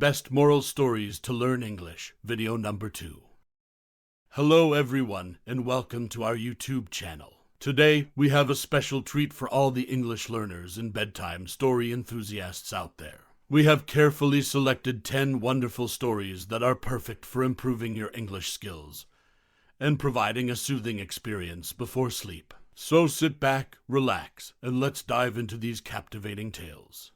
Best Moral Stories to Learn English, video number 2. Hello everyone, and welcome to our YouTube channel. Today, we have a special treat for all the English learners and bedtime story enthusiasts out there. We have carefully selected 10 wonderful stories that are perfect for improving your English skills and providing a soothing experience before sleep. So sit back, relax, and let's dive into these captivating tales.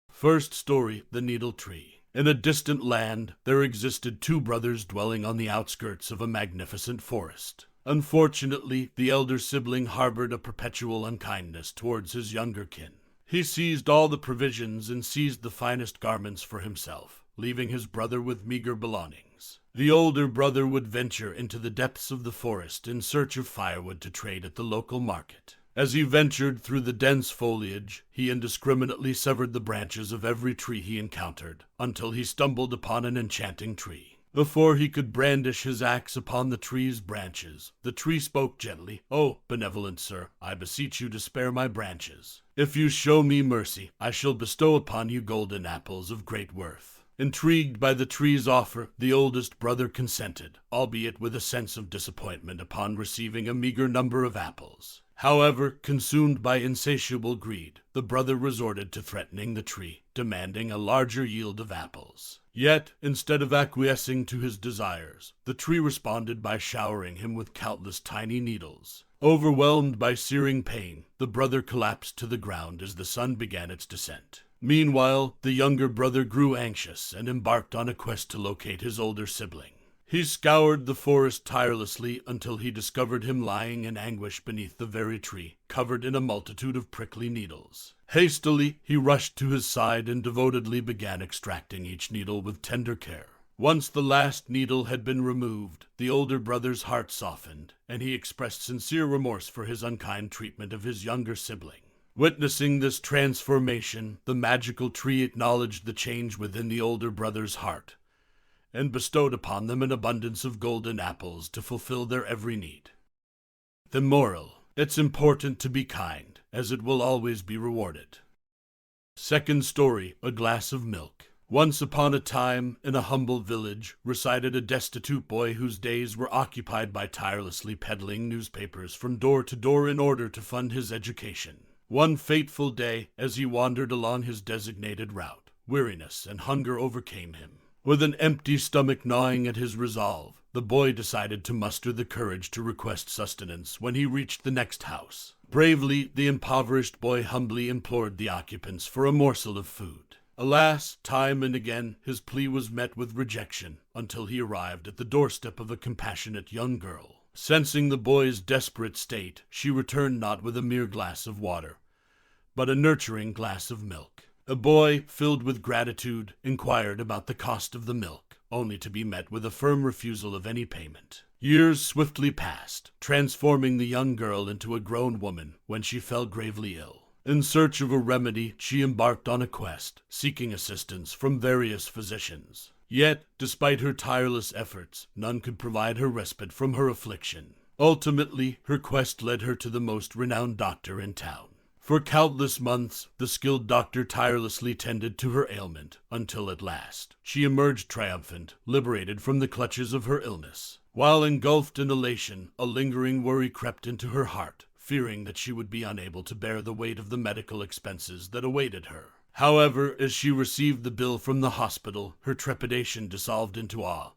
First story, The Needle Tree. In a distant land, there existed two brothers dwelling on the outskirts of a magnificent forest. Unfortunately, the elder sibling harbored a perpetual unkindness towards his younger kin. He seized all the provisions and seized the finest garments for himself, leaving his brother with meager belongings. The older brother would venture into the depths of the forest in search of firewood to trade at the local market. As he ventured through the dense foliage, he indiscriminately severed the branches of every tree he encountered, until he stumbled upon an enchanting tree. Before he could brandish his axe upon the tree's branches, the tree spoke gently. "Oh, benevolent sir, I beseech you to spare my branches. If you show me mercy, I shall bestow upon you golden apples of great worth." Intrigued by the tree's offer, the oldest brother consented, albeit with a sense of disappointment upon receiving a meager number of apples. However, consumed by insatiable greed, the brother resorted to threatening the tree, demanding a larger yield of apples. Yet, instead of acquiescing to his desires, the tree responded by showering him with countless tiny needles. Overwhelmed by searing pain, the brother collapsed to the ground as the sun began its descent. Meanwhile, the younger brother grew anxious and embarked on a quest to locate his older sibling. He scoured the forest tirelessly until he discovered him lying in anguish beneath the very tree, covered in a multitude of prickly needles. Hastily, he rushed to his side and devotedly began extracting each needle with tender care. Once the last needle had been removed, the older brother's heart softened, and he expressed sincere remorse for his unkind treatment of his younger sibling. Witnessing this transformation, the magical tree acknowledged the change within the older brother's heart and bestowed upon them an abundance of golden apples to fulfill their every need. The moral: it's important to be kind, as it will always be rewarded. Second story, A Glass of Milk. Once upon a time, in a humble village, resided a destitute boy whose days were occupied by tirelessly peddling newspapers from door to door in order to fund his education. One fateful day, as he wandered along his designated route, weariness and hunger overcame him. With an empty stomach gnawing at his resolve, the boy decided to muster the courage to request sustenance when he reached the next house. Bravely, the impoverished boy humbly implored the occupants for a morsel of food. Alas, time and again, his plea was met with rejection, until he arrived at the doorstep of a compassionate young girl. Sensing the boy's desperate state, she returned not with a mere glass of water, but a nurturing glass of milk. The boy, filled with gratitude, inquired about the cost of the milk, only to be met with a firm refusal of any payment. Years swiftly passed, transforming the young girl into a grown woman when she fell gravely ill. In search of a remedy, she embarked on a quest, seeking assistance from various physicians. Yet, despite her tireless efforts, none could provide her respite from her affliction. Ultimately, her quest led her to the most renowned doctor in town. For countless months, the skilled doctor tirelessly tended to her ailment, until at last she emerged triumphant, liberated from the clutches of her illness. While engulfed in elation, a lingering worry crept into her heart, fearing that she would be unable to bear the weight of the medical expenses that awaited her. However, as she received the bill from the hospital, her trepidation dissolved into awe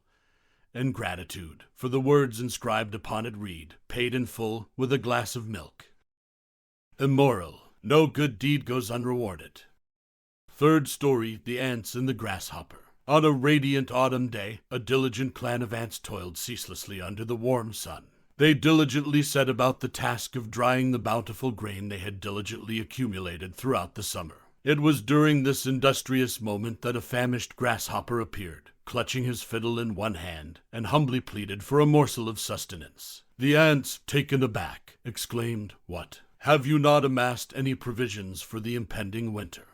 and gratitude, for the words inscribed upon it read, "Paid in full with a glass of milk." Immoral: no good deed goes unrewarded. Third story, The Ants and the Grasshopper. On a radiant autumn day, a diligent clan of ants toiled ceaselessly under the warm sun. They diligently set about the task of drying the bountiful grain they had diligently accumulated throughout the summer. It was during this industrious moment that a famished grasshopper appeared, clutching his fiddle in one hand, and humbly pleaded for a morsel of sustenance. The ants, taken aback, exclaimed, "What? Have you not amassed any provisions for the impending winter?"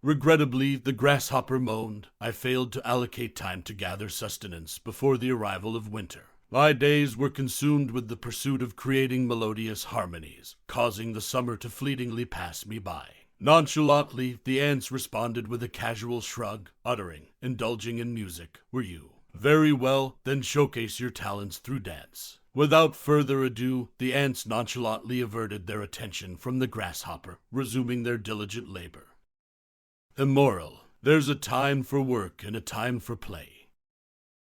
Regrettably, the grasshopper moaned, "I failed to allocate time to gather sustenance before the arrival of winter. My days were consumed with the pursuit of creating melodious harmonies, causing the summer to fleetingly pass me by. Nonchalantly, the ants responded with a casual shrug, uttering, "Indulging in music, were you? Very well, then showcase your talents through dance." Without further ado, the ants nonchalantly averted their attention from the grasshopper, resuming their diligent labor. Immoral. There's a time for work and a time for play.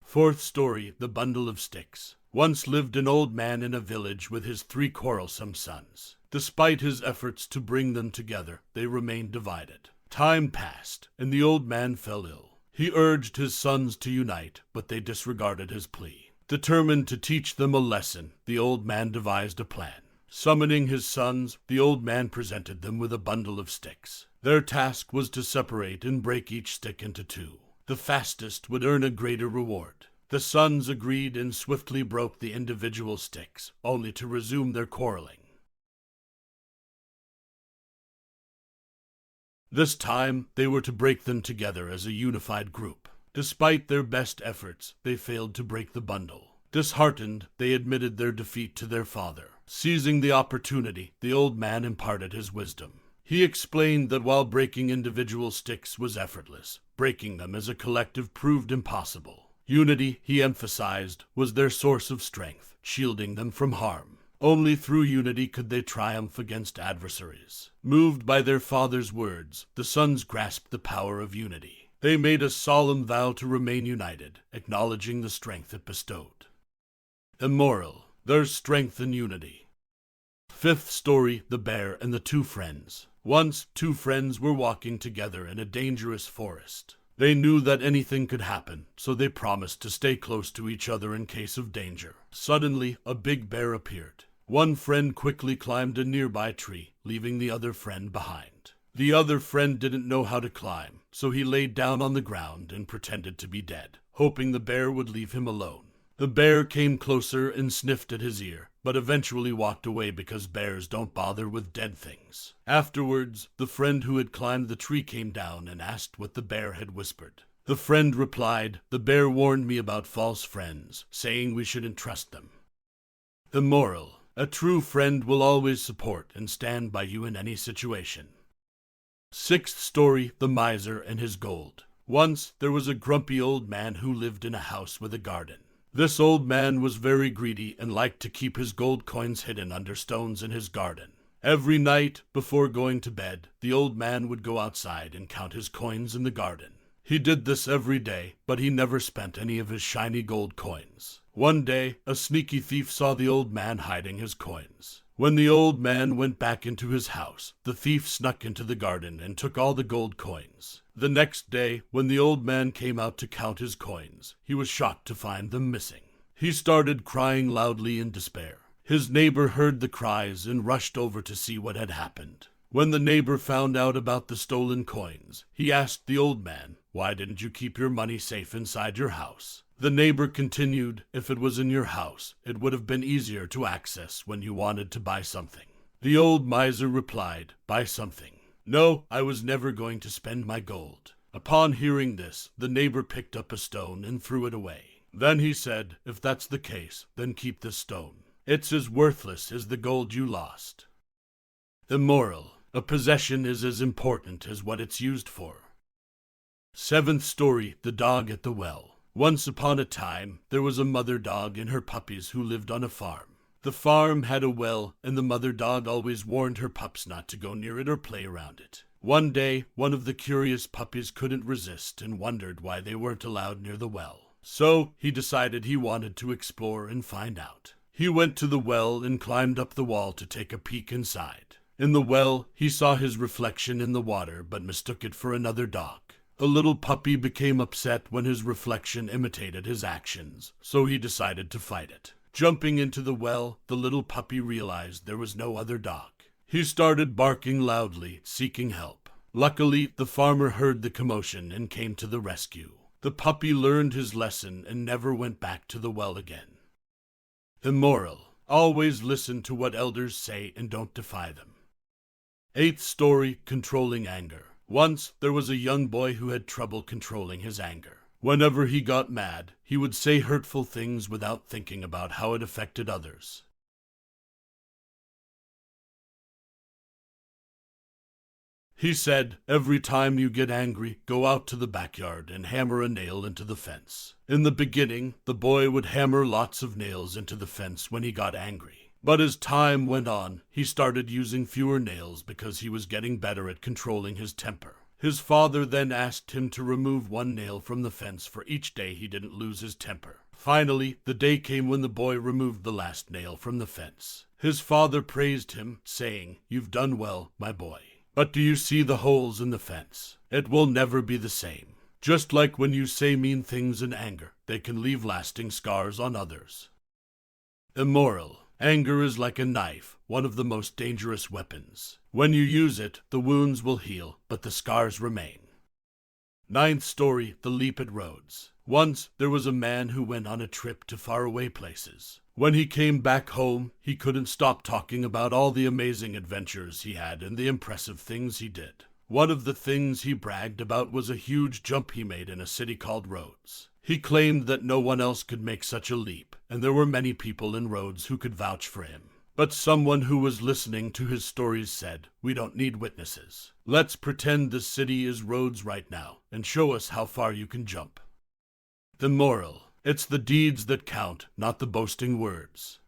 Fourth story, The Bundle of Sticks. Once lived an old man in a village with his 3 quarrelsome sons. Despite his efforts to bring them together, they remained divided. Time passed, and the old man fell ill. He urged his sons to unite, but they disregarded his plea. Determined to teach them a lesson, the old man devised a plan. Summoning his sons, the old man presented them with a bundle of sticks. Their task was to separate and break each stick into 2. The fastest would earn a greater reward. The sons agreed and swiftly broke the individual sticks, only to resume their quarreling. This time, they were to break them together as a unified group. Despite their best efforts, they failed to break the bundle. Disheartened, they admitted their defeat to their father. Seizing the opportunity, the old man imparted his wisdom. He explained that while breaking individual sticks was effortless, breaking them as a collective proved impossible. Unity, he emphasized, was their source of strength, shielding them from harm. Only through unity could they triumph against adversaries. Moved by their father's words, the sons grasped the power of unity. They made a solemn vow to remain united, acknowledging the strength it bestowed. Immoral. There's strength in unity. Fifth story, The Bear and the 2 Friends. Once, 2 friends were walking together in a dangerous forest. They knew that anything could happen, so they promised to stay close to each other in case of danger. Suddenly, a big bear appeared. One friend quickly climbed a nearby tree, leaving the other friend behind. The other friend didn't know how to climb, so he laid down on the ground and pretended to be dead, hoping the bear would leave him alone. The bear came closer and sniffed at his ear, but eventually walked away because bears don't bother with dead things. Afterwards, the friend who had climbed the tree came down and asked what the bear had whispered. The friend replied, "The bear warned me about false friends, saying we shouldn't trust them." The moral: a true friend will always support and stand by you in any situation. Sixth story, The Miser and His Gold. Once, there was a grumpy old man who lived in a house with a garden. This old man was very greedy and liked to keep his gold coins hidden under stones in his garden. Every night, before going to bed, the old man would go outside and count his coins in the garden. He did this every day, but he never spent any of his shiny gold coins. One day, a sneaky thief saw the old man hiding his coins. When the old man went back into his house, the thief snuck into the garden and took all the gold coins. The next day, when the old man came out to count his coins, he was shocked to find them missing. He started crying loudly in despair. His neighbor heard the cries and rushed over to see what had happened. When the neighbor found out about the stolen coins, he asked the old man, "Why didn't you keep your money safe inside your house?" The neighbor continued, "If it was in your house, it would have been easier to access when you wanted to buy something." The old miser replied, "Buy something? No, I was never going to spend my gold." Upon hearing this, the neighbor picked up a stone and threw it away. Then he said, "If that's the case, then keep this stone. It's as worthless as the gold you lost." Immoral: a possession is as important as what it's used for. Seventh story, The Dog at the Well. Once upon a time, there was a mother dog and her puppies who lived on a farm. The farm had a well, and the mother dog always warned her pups not to go near it or play around it. One day, one of the curious puppies couldn't resist and wondered why they weren't allowed near the well. So, he decided he wanted to explore and find out. He went to the well and climbed up the wall to take a peek inside. In the well, he saw his reflection in the water but mistook it for another dog. A little puppy became upset when his reflection imitated his actions, so he decided to fight it. Jumping into the well, the little puppy realized there was no other dog. He started barking loudly, seeking help. Luckily, the farmer heard the commotion and came to the rescue. The puppy learned his lesson and never went back to the well again. Immoral: always listen to what elders say and don't defy them. Eighth story, Controlling Anger. Once, there was a young boy who had trouble controlling his anger. Whenever he got mad, he would say hurtful things without thinking about how it affected others. He said, every time you get angry, go out to the backyard and hammer a nail into the fence. In the beginning, the boy would hammer lots of nails into the fence when he got angry. But as time went on, he started using fewer nails because he was getting better at controlling his temper. His father then asked him to remove one nail from the fence for each day he didn't lose his temper. Finally, the day came when the boy removed the last nail from the fence. His father praised him, saying, "You've done well, my boy. But do you see the holes in the fence? It will never be the same. Just like when you say mean things in anger, they can leave lasting scars on others." Immoral. Anger is like a knife, one of the most dangerous weapons. When you use it, the wounds will heal, but the scars remain. Ninth story, The Leap at Rhodes. Once, there was a man who went on a trip to faraway places. When he came back home, he couldn't stop talking about all the amazing adventures he had and the impressive things he did. One of the things he bragged about was a huge jump he made in a city called Rhodes. He claimed that no one else could make such a leap, and there were many people in Rhodes who could vouch for him. But someone who was listening to his stories said, "We don't need witnesses. Let's pretend this city is Rhodes right now, and show us how far you can jump." The moral. It's the deeds that count, not the boasting words.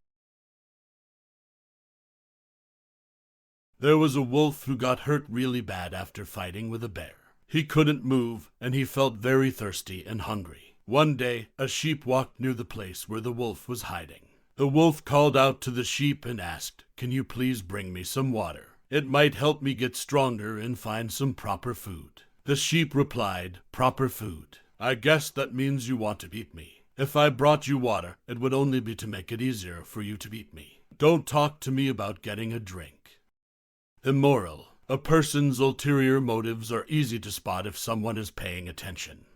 There was a wolf who got hurt really bad after fighting with a bear. He couldn't move, and he felt very thirsty and hungry. One day, a sheep walked near the place where the wolf was hiding. The wolf called out to the sheep and asked, "Can you please bring me some water? It might help me get stronger and find some proper food." The sheep replied, "Proper food? I guess that means you want to beat me. If I brought you water, it would only be to make it easier for you to beat me. Don't talk to me about getting a drink." Immoral. A person's ulterior motives are easy to spot if someone is paying attention.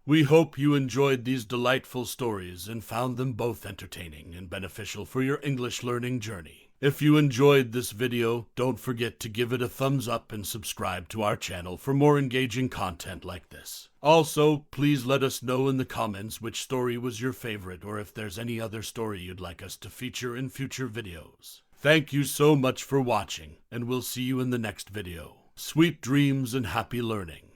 We hope you enjoyed these delightful stories and found them both entertaining and beneficial for your English learning journey. If you enjoyed this video, don't forget to give it a thumbs up and subscribe to our channel for more engaging content like this. Also, please let us know in the comments which story was your favorite or if there's any other story you'd like us to feature in future videos. Thank you so much for watching, and we'll see you in the next video. Sweet dreams and happy learning.